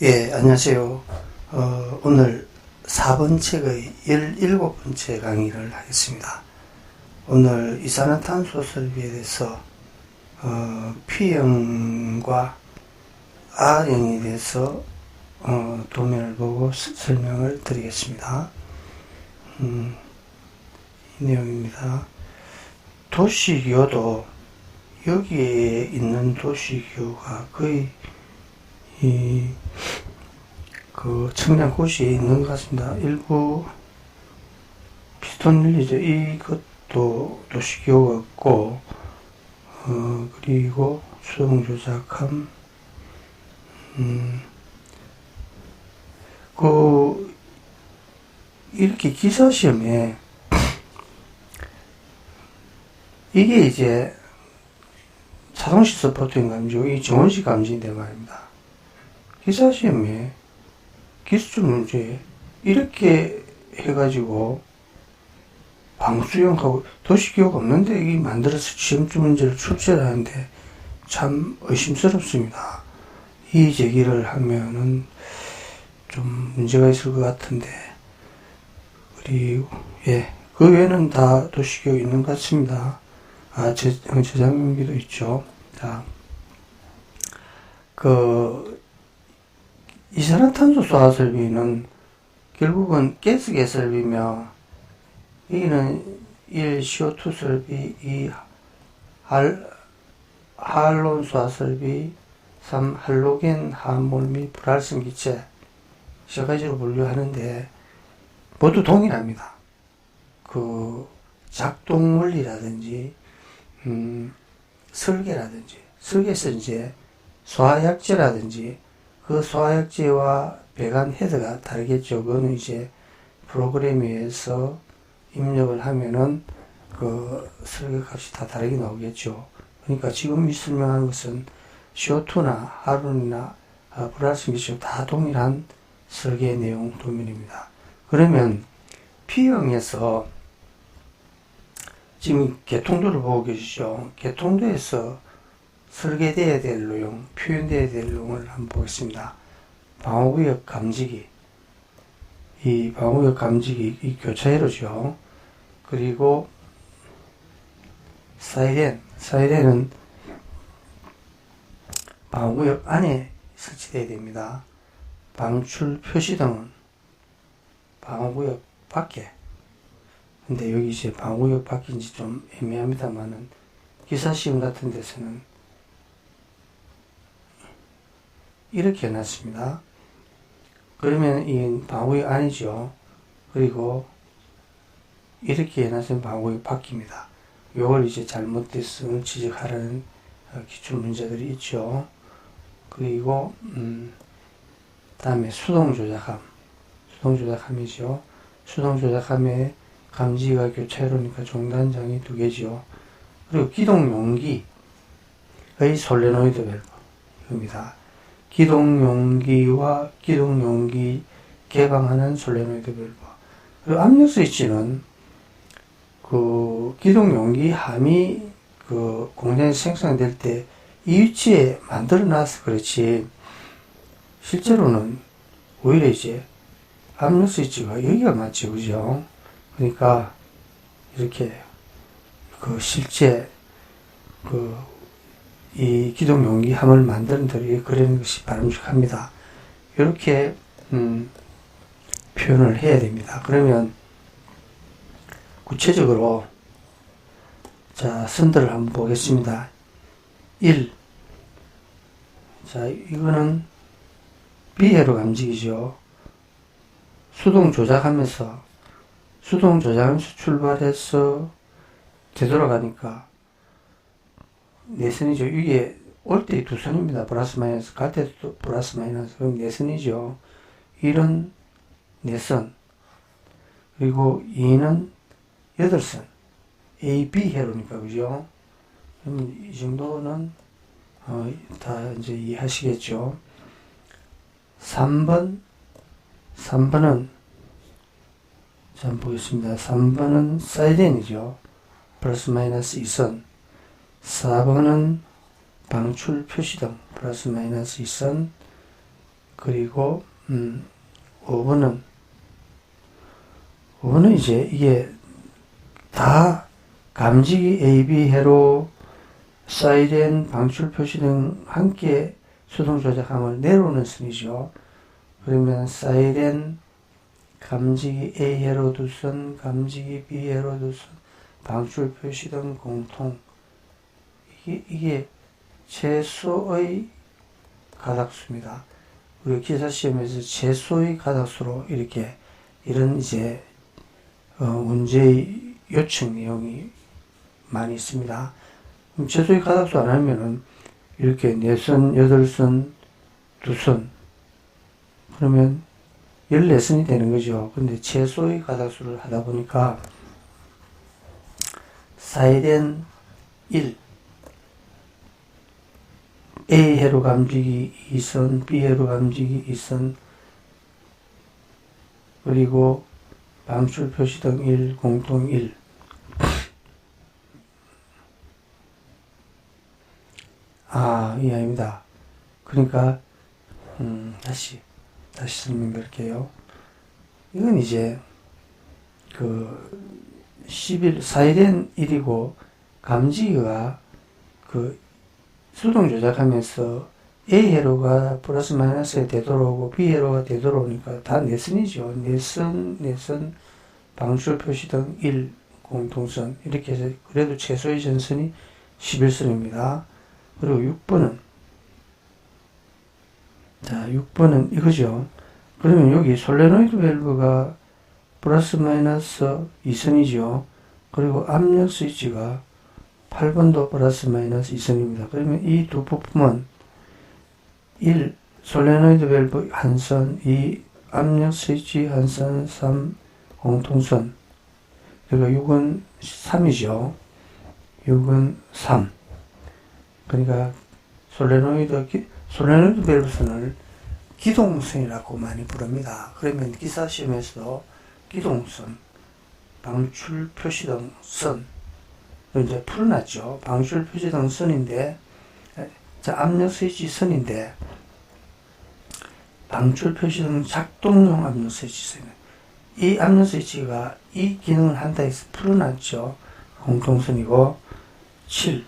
예, 안녕하세요. 오늘 4번 책의 17번째 강의를 하겠습니다. 오늘 이산화탄소 설비에 대해서 P형과 R형에 대해서 도면을 보고 설명을 드리겠습니다. 이 내용입니다. 도시기호도 여기에 있는 도시기호가 거의 청량고시에 있는 것 같습니다. 일부 비슷한 일이죠. 이것도 도시기호가 없고, 그리고 수동조작함, 이렇게 기사시험에, 이게 이제 자동식 서포트인 감지고, 이 정원식 감지인데 말입니다. 기사시험에 기술적 문제 이렇게 해가지고 방수형하고 도시기호가 없는데 이 만들어서 시험지 문제를 출제를 하는데 참 의심스럽습니다. 이 제기를 하면은 좀 문제가 있을 것 같은데, 그리고 그 외에는 다 도시기호 있는 것 같습니다. 저장용기도 있죠. 자, 이산화탄소 소화 설비는 결국은 가스 개설비며, 여기는 1. CO2 설비, 2. 할론 소화 설비, 3. 할로겐 화합물 및 불활성 기체, 세 가지로 분류하는데 모두 동일합니다. 작동 원리라든지 설계에서 이제 소화약제라든지 그 소화약제와 배관 헤드가 다르겠죠. 그거는 이제 프로그램에 의해서 입력을 하면은 그 설계값이 다 다르게 나오겠죠. 그러니까 지금 설명한 것은 CO2나 할론이나 불활성 기체 다 동일한 설계 내용 도면입니다. 그러면 P형에서 지금 개통도를 보고 계시죠. 개통도에서 설계되어야 될 내용, 표현되어야 될 내용을 한번 보겠습니다. 방호구역 감지기. 이 방호구역 감지기, 이 교차회로죠. 그리고 사이렌은 방호구역 안에 설치되어야 됩니다. 방출 표시등은 방호구역 밖에. 근데 여기 이제 방호구역 밖인지 좀 애매합니다만은 기사시험 같은 데서는 이렇게 해놨습니다. 그러면 이 방호구역 아니죠. 그리고 이렇게 해놨으면 방호구역 밖입니다. 요걸 이제 잘못됐음을 지적하라는 기출 문제들이 있죠. 그리고 다음에 수동조작함이죠. 수동조작함에 감지가 교차회로니까 종단장이 2개죠. 그리고 기동용기의 솔레노이드 밸브입니다. 기동용기와 기동용기 개방하는 솔레노이드 밸브. 그리고 압력 스위치는 기동용기 함이 공장에서 생산될 때 이 위치에 만들어 놔서 그렇지, 실제로는 오히려 이제 압력 스위치가 여기가 맞죠. 그죠? 그러니까 이렇게 실제 이 기동용기 함을 만드는 데를 그리는 것이 바람직합니다. 이렇게 표현을 해야 됩니다. 그러면 구체적으로 자, 선들을 한번 보겠습니다. 1. 자, 이거는 B회로 감지기죠. 수동 조작하면서 출발해서 되돌아가니까 내선이죠. 위에 올 때 2선입니다. 플러스 마이너스, 갈 때도 플러스 마이너스. 그럼 내선이죠. 1은 내선, 그리고 2는 8선. A, B 회로니까, 그죠? 그럼 이 정도는 다 이제 이해하시겠죠. 3번은 자, 한번 보겠습니다. 3번은 사이렌이죠. 플러스 마이너스 2선. 4번은 방출 표시등 플러스 마이너스 2선. 그리고 5번은 이제 이게 다 감지기 AB, 회로, 사이렌, 방출 표시 등 함께 수동 조작함을 내려오는 선이죠. 그러면 사이렌, 감지기 A 회로 두 선, 감지기 B 회로 두 선, 방출 표시 등 공통. 이게 최소의 가닥수입니다. 우리 기사시험에서 최소의 가닥수로 이렇게 이런 이제 문제의 요청 내용이 많이 있습니다. 그럼 최소의 가닥수 안 하면은 이렇게 4선, 8선, 2선 그러면 14선이 되는 거죠. 근데 최소의 가닥수를 하다 보니까 사이렌 1 A 회로 감지기 2선, B 회로 감지기 2선, 그리고 방출 표시 등 1, 공통 1. 이 아닙니다. 그러니까, 다시 설명드릴게요. 이건 이제, 11, 사이렌 1이고, 감지기가 수동 조작하면서 A 회로가 플러스 마이너스에 되돌아오고 B 회로가 되돌아오니까 다 내선이죠. 내선, 방출 표시 등 1, 공통선. 이렇게 해서 그래도 최소의 전선이 11선입니다. 그리고 6번은, 자, 6번은 이거죠. 그러면 여기 솔레노이드 밸브가 플러스 마이너스 2선이죠. 그리고 압력 스위치가 8번도 플러스 마이너스 2선입니다. 그러면 이 두 부품은 1. 솔레노이드 밸브 한선, 2. 압력 스위치 한선, 3. 공통선. 그러니까 6은 3이죠. 6은 3. 그러니까 솔레노이드 밸브선을 기동선이라고 많이 부릅니다. 그러면 기사시험에서 기동선, 방출 표시등 선, 이제 풀어놨죠. 방출 표시등 선인데, 자, 압력 스위치 선인데, 방출 표시등 작동용 압력 스위치 선. 이 압력 스위치가 이 기능을 한다 해서 풀어놨죠. 공통선이고, 7.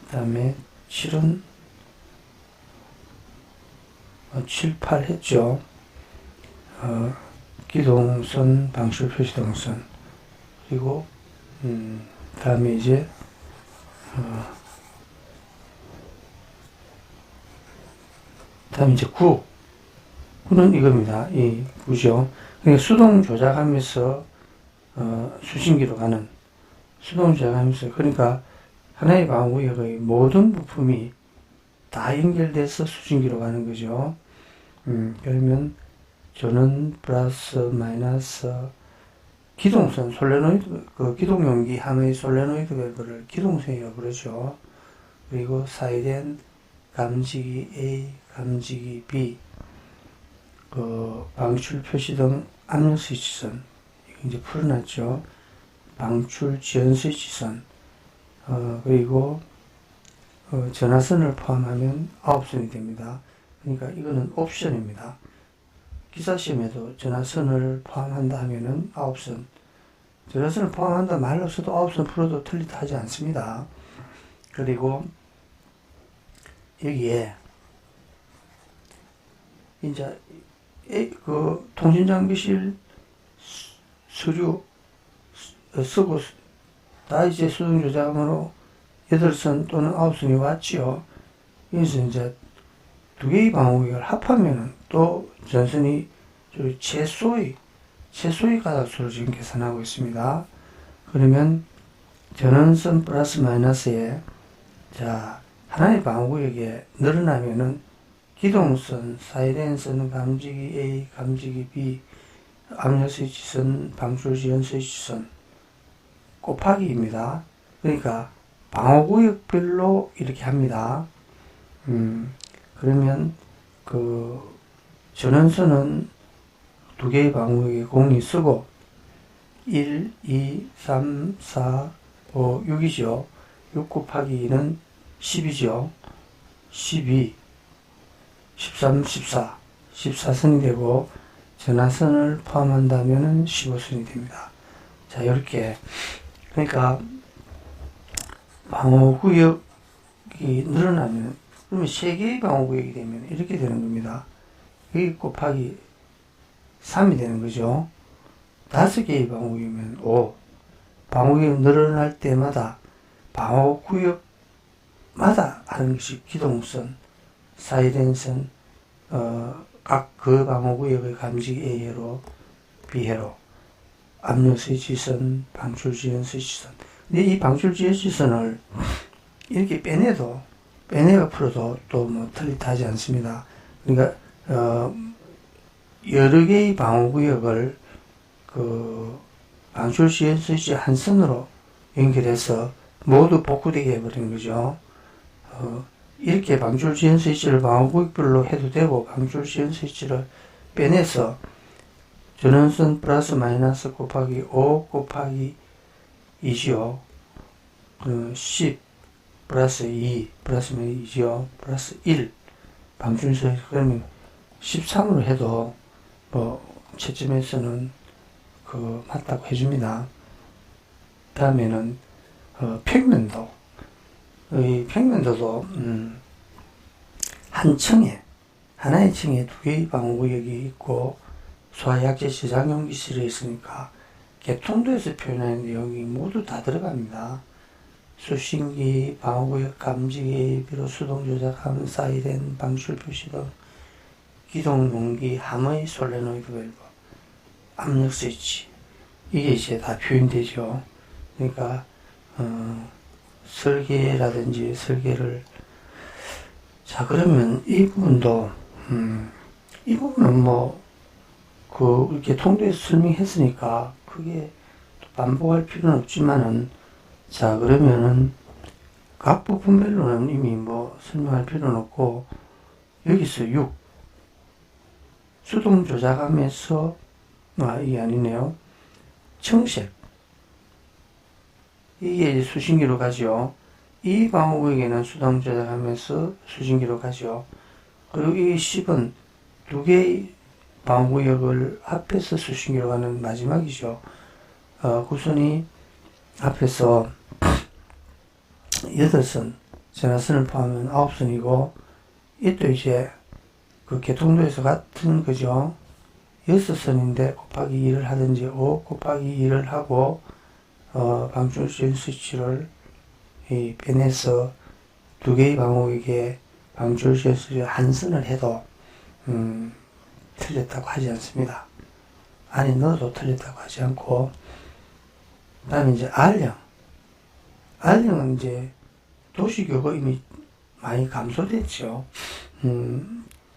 그 다음에 7은 7, 8 했죠. 기동선, 방출 표시등선. 그리고 다음에 이제 다음에 이제 9는 이겁니다. 이 9죠. 그러니까 수동 조작하면서 수신기로 가는 수동 조작하면서 그러니까 하나의 방구역의 모든 부품이 다 연결돼서 수신기로 가는 거죠. 그러면 저는 플러스 마이너스 기동선, 솔레노이드, 기동용기 하나의 솔레노이드 밸브를 기동선이라고 그러죠. 그리고 사이렌, 감지기 A, 감지기 B, 방출 표시 등 압력 스위치선, 이거 이제 풀어놨죠. 방출 지연 스위치선, 그리고, 전화선을 포함하면 9선이 됩니다. 그러니까 이거는 옵션입니다. 기사시험에도 전화선을 포함한다 하면은 9선. 전화선을 포함한다 말 없어도 9선 풀어도 틀리다 하지 않습니다. 그리고 여기에 이제 통신장비실 서류 쓰고 다 이제 수동 조작으로 8선 또는 9선이 왔지요. 여기서 이제 두 개의 방어구역을 합하면은 또 전선이 최소의 가닥수를 지금 계산하고 있습니다. 그러면 전원선 플러스 마이너스에 자 하나의 방어구역에 늘어나면은 기동선, 사이렌선, 감지기 A, 감지기 B, 압력 스위치선, 방출 지연 스위치선 곱하기입니다. 그러니까 방어구역별로 이렇게 합니다. 그러면 전원선은 두 개의 방어구역에 공이 쓰고 1, 2, 3, 4, 5, 6이죠. 6 곱하기 2는 10이죠. 12, 13, 14선이 되고 전화선을 포함한다면 15선이 됩니다. 자, 이렇게 그러니까 방어구역이 늘어나면 그러면 3개의 방어구역이 되면 이렇게 되는 겁니다. 여기 곱하기 3이 되는 거죠. 5개의 방어구역이면 5. 방어구역이 늘어날 때마다 방어구역마다 하는 것이 기동선, 사이렌선, 각 그 방어구역의 감지 A회로, B회로, 압력 스위치선, 방출 지연 스위치선. 근데 이 방출 지연 스위치선을 이렇게 빼내가 풀어도 또 뭐 틀리다 하지 않습니다. 그러니까, 여러 개의 방어구역을 그 방출 지연 스위치 한 선으로 연결해서 모두 복구되게 해버리는 거죠. 이렇게 방출 지연 스위치를 방어구역별로 해도 되고, 방출 지연 스위치를 빼내서 전원선 플러스 마이너스 곱하기 5 곱하기 2지요. 10 플러스 2 플러스 2지요. 플러스 1 방출 스위치 그러면 13으로 해도 뭐 채점에서는 맞다고 해줍니다. 다음에는 평면도. 이 평면도도 하나의 층에 2개의 방어구역이 있고 소화약제 저장용 기술이 있으니까 개통도에서 표현하는 내용이 모두 다 들어갑니다. 수신기, 방어구역 감지기, 비로 수동 조작함, 사이렌, 방출 표시 등 기동 용기, 함의 솔레노이드 밸브, 압력 스위치 이게 이제 다 표현되죠. 그러니까 설계라든지 설계를 자 그러면 이 부분도 이 부분은 뭐 이렇게 통도에서 설명했으니까 크게 반복할 필요는 없지만은 자 그러면은 각 부분별로는 이미 뭐 설명할 필요는 없고 여기서 6 수동 조작하면서 이게 아니네요. 청색 이게 수신기로 가죠. 이 방어구역에는 수동 조작하면서 수신기로 가죠. 그리고 이 10은 2개의 방어구역을 앞에서 수신기로 가는 마지막이죠. 구선이 앞에서 8선, 전화선을 포함하면 9선이고, 이또 이제 그 개통도에서 같은 거죠. 6선인데 곱하기 2를 하든지 5 곱하기 2를 하고, 방출 지연 스위치를 빼내서 2개의 방어구역에 방출 지연 스위치 한 선을 해도, 틀렸다고 하지 않습니다. 안에 넣어도 틀렸다고 하지 않고, 그 다음에 이제 R형은 이제 도시교가 이미 많이 감소됐죠.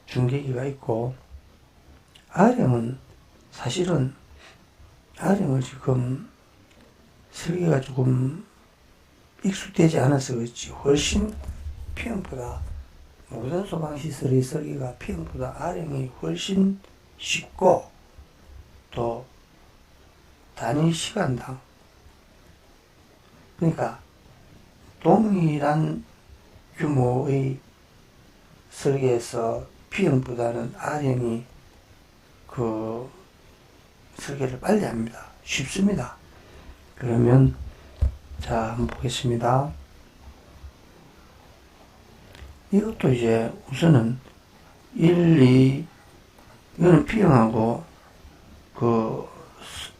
중계기가 있고, R형은 사실은 R형을 지금 설계가 조금 익숙되지 않아서 그렇지, 훨씬 P형보다 모든 소방시설의 설계가 P형보다 R형이 훨씬 쉽고 또 단위 시간당 그러니까 동일한 규모의 설계에서 P형보다는 R형이 그 설계를 빨리 합니다. 쉽습니다. 그러면 자 한번 보겠습니다. 이것도 이제 우선은 1, 2 이거는 P형하고 그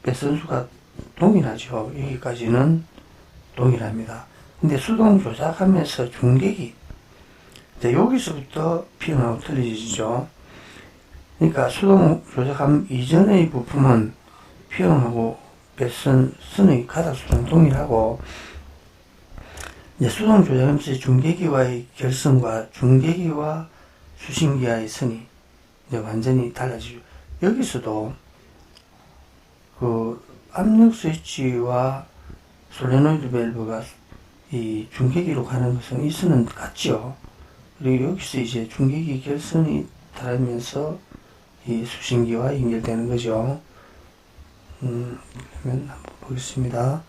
배선수가 동일하죠. 여기까지는 동일합니다. 근데 수동 조작하면서 중계기 여기서부터 P형하고 틀려지죠. 그러니까 수동 조작함 이전의 부품은 P형하고 배선의 가닥수는 동일하고 이제 수동 조작하면서 중계기와의 결선과 중계기와 수신기와의 선이 이제 완전히 달라지죠. 여기서도 그 압력 스위치와 솔레노이드 밸브가 이 중계기로 가는 것은 이 선은 같죠. 그리고 여기서 이제 중계기 결선이 달하면서 이 수신기와 연결되는 거죠. 그러면 한번 보겠습니다.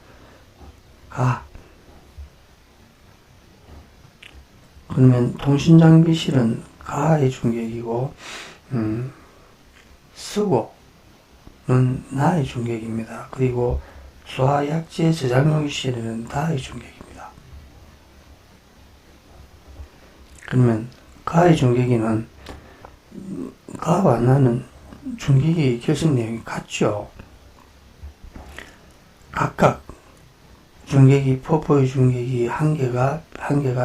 그러면 통신장비실은 가의 중객이고 쓰고는 나의 중객입니다. 그리고 소화약제 저장용기실에는 나의 중객입니다. 그러면 가의 중객이는 가와 나는 중객의 결성 내용이 같죠. 각각 중객이 포포의 중객이 한 개가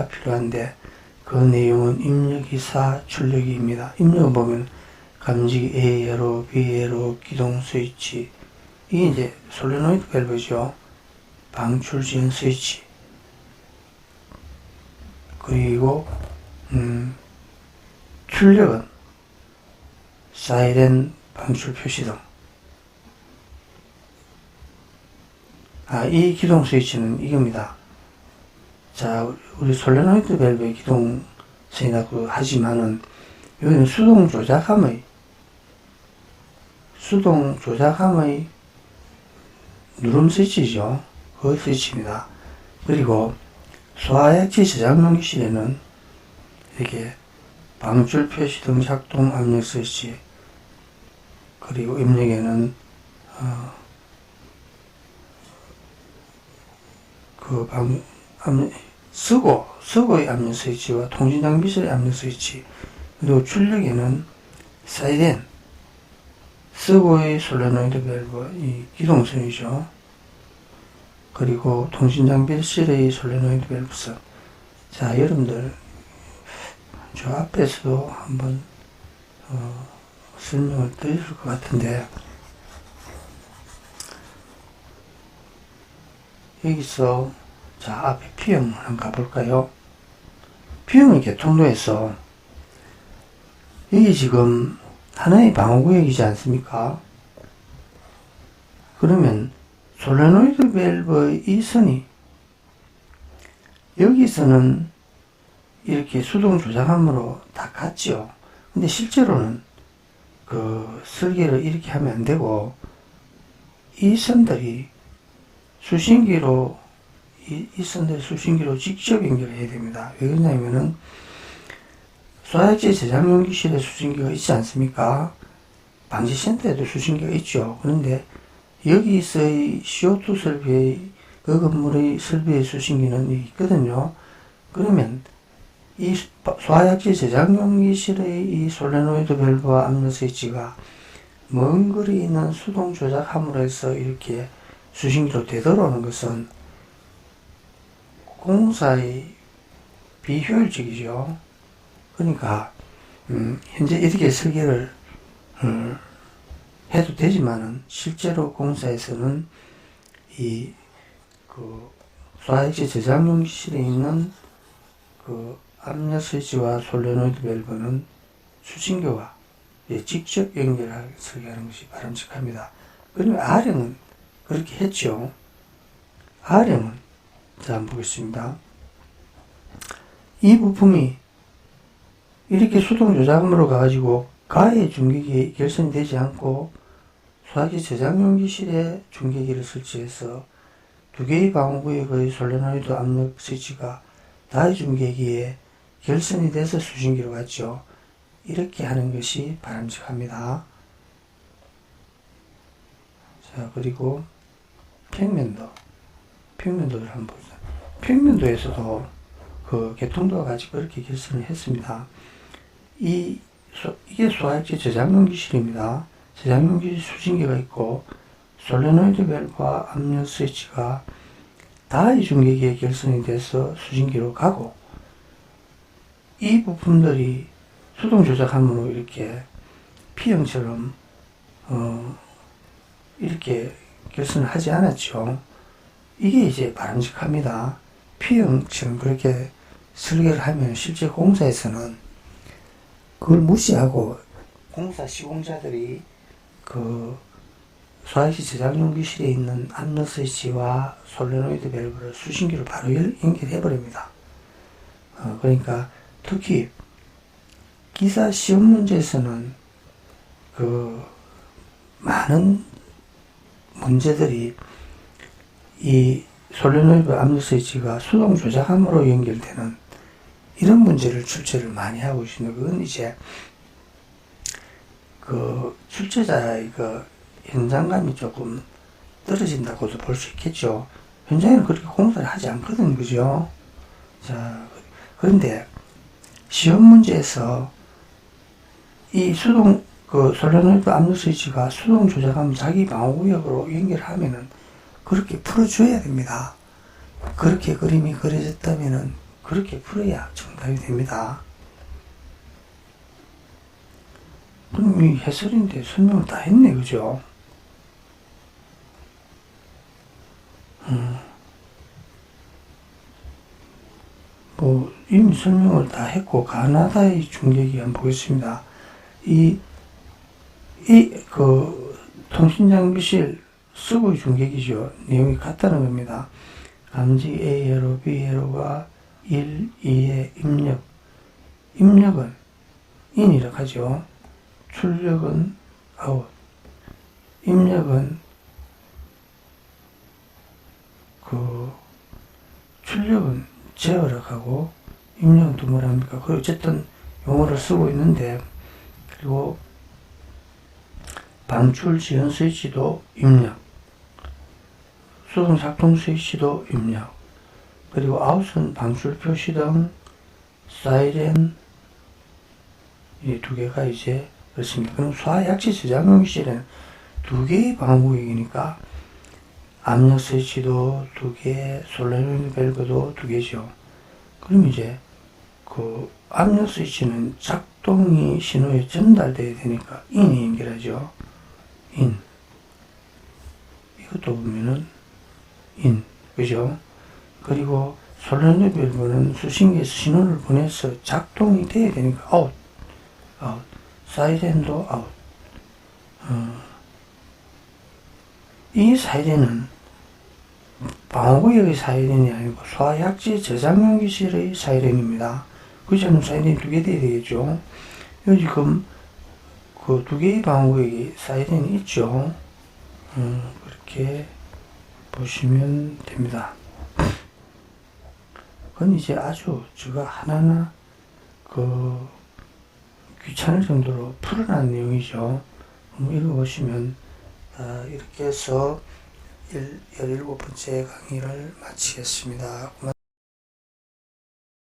필요한데 그 내용은 입력이사 출력이입니다. 입력을 보면 감지기 A로 B로 기동 스위치, 이게 이제 솔레노이드 밸브죠. 방출 지연 스위치, 그리고 출력은 사이렌 방출 표시등. 이 기동 스위치는 이겁니다. 자, 우리 솔레노이드 밸브의 기동성이라고 하지만은 여기는 수동 조작함의 누름 스위치죠. 그 스위치입니다. 그리고 소화약제 저장용기실에는 이렇게 방출 표시 등 작동 압력 스위치, 그리고 입력에는 쓰고의 압력 스위치와 통신장비실의 압력 스위치, 그리고 출력에는 사이렌, 쓰고의 솔레노이드 밸브, 이 기동선이죠. 그리고 통신장비실의 솔레노이드 밸브선. 자, 여러분들, 저 앞에서도 한번, 설명을 드릴 것 같은데, 여기서, 자, 앞에 P형을 한번 가볼까요? P형의 개통도에서, 이게 지금 하나의 방어구역이지 않습니까? 그러면 솔레노이드 밸브의 이 선이 여기서는 이렇게 수동 조작함으로 다 같죠. 근데 실제로는 그 설계를 이렇게 하면 안 되고, 이 선들이 수신기로 이 선들 수신기로 직접 연결해야 됩니다. 왜 그러냐면은 소화약제 저장용기실에 수신기가 있지 않습니까? 방지센터에도 수신기가 있죠. 그런데 여기서의 CO2 설비의 그 건물의 설비의 수신기는 있거든요. 그러면 이 소화약제 저장용기실의 이 솔레노이드 밸브와 압력 스위치가 먼 거리에 있는 수동 조작함으로 해서 이렇게 수신기로 되돌아오는 것은 공사의 비효율적이죠. 그러니까 현재 이렇게 설계를 해도 되지만은 실제로 공사에서는 이 소화액체 저장용기실에 있는 그 압력 스위치와 솔레노이드 밸브는 수신기와 직접 연결하게 설계하는 것이 바람직합니다. 그러면 R형은 그렇게 했죠. R형은 자, 한번 보겠습니다. 이 부품이 이렇게 수동 조작으로 가가지고 가의 중계기 결선이 되지 않고 소화기 저장용기실에 중계기를 설치해서 두 개의 방어구역의 솔레노이드 압력 스위치가 다의 중계기에 결선이 돼서 수신기로 갔죠. 이렇게 하는 것이 바람직합니다. 자, 그리고 평면도를 한번 보자. 평면도에서도 그 개통도와 같이 그렇게 결선을 했습니다. 이게 소화액체 저장용기실입니다. 저장용기실 수신기가 있고 솔레노이드 밸브와 압력 스위치가 다의 중계기에 결선이 돼서 수신기로 가고, 이 부품들이 수동 조작함으로 이렇게 P형처럼 이렇게 결선을 하지 않았죠. 이게 이제 바람직합니다. P형처럼 그렇게 설계를 하면 실제 공사에서는 그걸 무시하고 공사 시공자들이 그 소화기 저장용기실에 있는 압력 스위치와 솔레노이드 밸브를 수신기로 바로 연결해 버립니다. 그러니까 특히 기사 시험 문제에서는 그 많은 문제들이 이 솔레노이드 압력 스위치가 수동 조작함으로 연결되는 이런 문제를 출제를 많이 하고 있습니다. 그건 이제 그 출제자의 그 현장감이 조금 떨어진다고도 볼 수 있겠죠. 현장에는 그렇게 공부를 하지 않거든요. 그죠? 자, 그런데 시험 문제에서 이 수동, 그 솔레노이드 압력 스위치가 수동 조작하면 자기 방어구역으로 연결하면은 그렇게 풀어줘야 됩니다. 그렇게 그림이 그려졌다면은 그렇게 풀어야 정답이 됩니다. 그럼 이 해설인데 설명을 다 했네, 그죠? 뭐, 이미 설명을 다 했고, 가나다의 중계기 한번 보겠습니다. 통신장비실 서구의 중계기죠. 내용이 같다는 겁니다. 감지 A회로, B회로가 1, 2의 입력. 입력은 in이라고 하죠. 출력은 out. 입력은 출력은 제어라고 하고 입력은 또 뭐라 합니까? 그 어쨌든 용어를 쓰고 있는데, 그리고 방출 지연 스위치도 입력, 수동 작동 스위치도 입력, 그리고 아웃은 방출 표시 등 사이렌 이 두 개가 이제 그렇습니다. 그럼 소화약치 저장용실에는 두 개의 방어구역이니까 압력 스위치도 두 개, 솔레노이드 밸브도 두 개죠. 그럼 이제 그 압력 스위치는 작동이 신호에 전달돼야 되니까 인이 연결하죠. 인. 이것도 보면은 인. 그죠? 그리고 솔레노이드 밸브는 수신기에서 신호를 보내서 작동이 돼야 되니까 아웃. 아웃. 사이렌도 아웃. 이 사이렌은 방어구역의 사이렌이 아니고 소화약지 저장용 기실의 사이렌입니다. 그 점은 사이렌이 두 개 돼야 되겠죠. 여기 지금 그 두 개의 방어구역이 사이렌이 있죠. 그렇게 보시면 됩니다. 그건 이제 아주 제가 하나하나 귀찮을 정도로 풀어난 내용이죠. 읽어보시면 이렇게 해서 17번째 강의를 마치겠습니다.